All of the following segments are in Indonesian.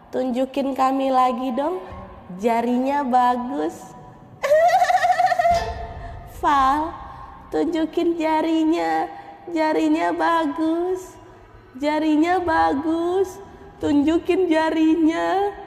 tunjukin kami lagi dong, jarinya bagus. Val, tunjukin jarinya bagus, jarinya bagus, tunjukin jarinya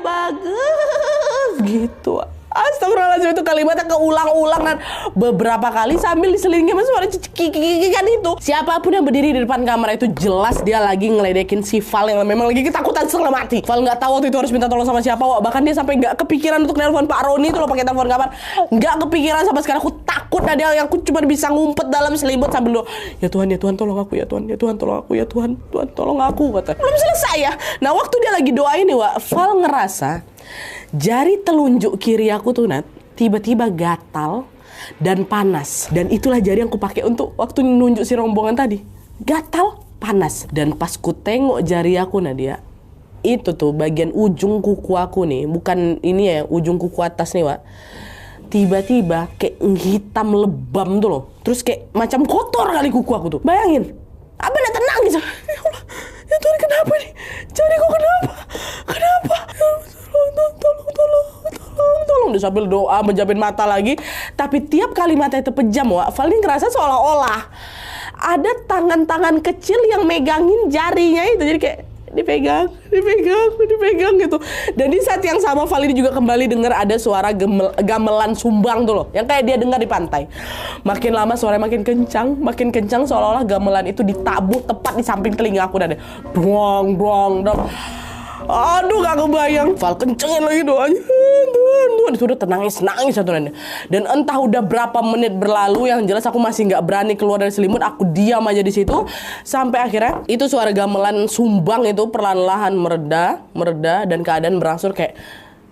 bagus, gitu. Astagfirullahaladzim, itu kalimatnya keulang-ulang dan beberapa kali sambil diselingi sama suara kikikan itu. Siapapun yang berdiri di depan kamera itu jelas dia lagi ngeledekin si Val yang memang lagi ketakutan setengah mati. Val nggak tahu waktu itu harus minta tolong sama siapa, Wak. Bahkan dia sampai nggak kepikiran untuk nelpon Pak Roni itu loh, pakai telepon kamar. Nggak kepikiran sama sekali. Aku takut dan aku cuma bisa ngumpet dalam selimut sambil doa, ya Tuhan tolong aku, ya Tuhan tolong aku, ya Tuhan tolong aku, kata. Belum selesai ya. Nah, waktu dia lagi doain nih, Wak, Val ngerasa jari telunjuk kiri aku tuh, Nat, tiba-tiba gatal dan panas. Dan itulah jari yang aku pakai untuk waktu nunjuk si rombongan tadi. Gatal, panas. Dan pas ku tengok jari aku, Nadia, itu tuh bagian ujung kuku aku nih, bukan ini ya, ujung kuku atas nih, Wak. Tiba-tiba kayak hitam lebam tuh loh. Terus kayak macam kotor kali kuku aku tuh. Bayangin. Abang gak tenang gitu. Ya Allah, ya Tuhan, kenapa nih? Jariku kenapa? Tolong. Dia sambil doa, menjapin mata lagi. Tapi tiap kali mata itu pejam, Wak, Val ini ngerasa seolah-olah ada tangan-tangan kecil yang megangin jarinya itu. Jadi kayak dipegang gitu. Dan di saat yang sama Val ini juga kembali dengar ada suara gamelan sumbang tuh loh, yang kayak dia dengar di pantai. Makin lama suaranya makin kencang seolah-olah gamelan itu ditabuh tepat di samping telinga aku, dan dong. Aduh, gak kebayang. Val kencengin lagi doanya. Tuhan, disuruh nangis satu nanya. Dan entah udah berapa menit berlalu, yang jelas aku masih nggak berani keluar dari selimut. Aku diam aja di situ sampai akhirnya itu suara gamelan sumbang itu perlahan-lahan mereda dan keadaan berangsur kayak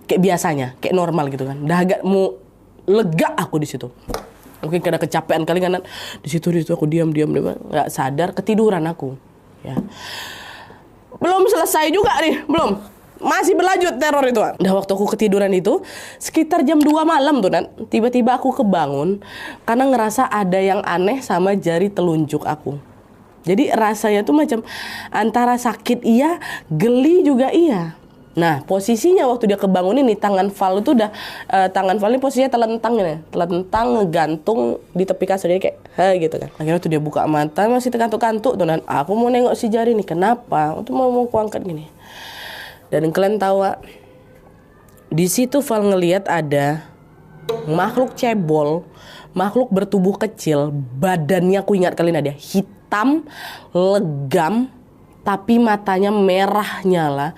biasanya, kayak normal gitu kan. Udah agak mau lega aku di situ. Mungkin karena kecapean kali kan. Di situ aku diam nggak sadar, ketiduran aku. Ya. Belum selesai juga nih, masih berlanjut teror itu. Udah waktu aku ketiduran itu sekitar jam 2 malam tuh, dan tiba-tiba aku kebangun karena ngerasa ada yang aneh sama jari telunjuk aku. Jadi rasanya tuh macam antara sakit iya, geli juga iya. Nah, posisinya waktu dia kebangun ini tangan Val itu udah tangan Val ini posisinya telentang ngegantung di tepi kasur, jadi kayak gitu kan. Akhirnya tuh dia buka mata masih terkantuk-kantuk tuh, dan aku mau nengok si jari nih, kenapa? Itu mau kuangkat gini. Dan kalian tahu, di situ Val ngelihat ada makhluk cebol, makhluk bertubuh kecil, badannya aku ingat kalian ada hitam, legam, tapi matanya merah nyala.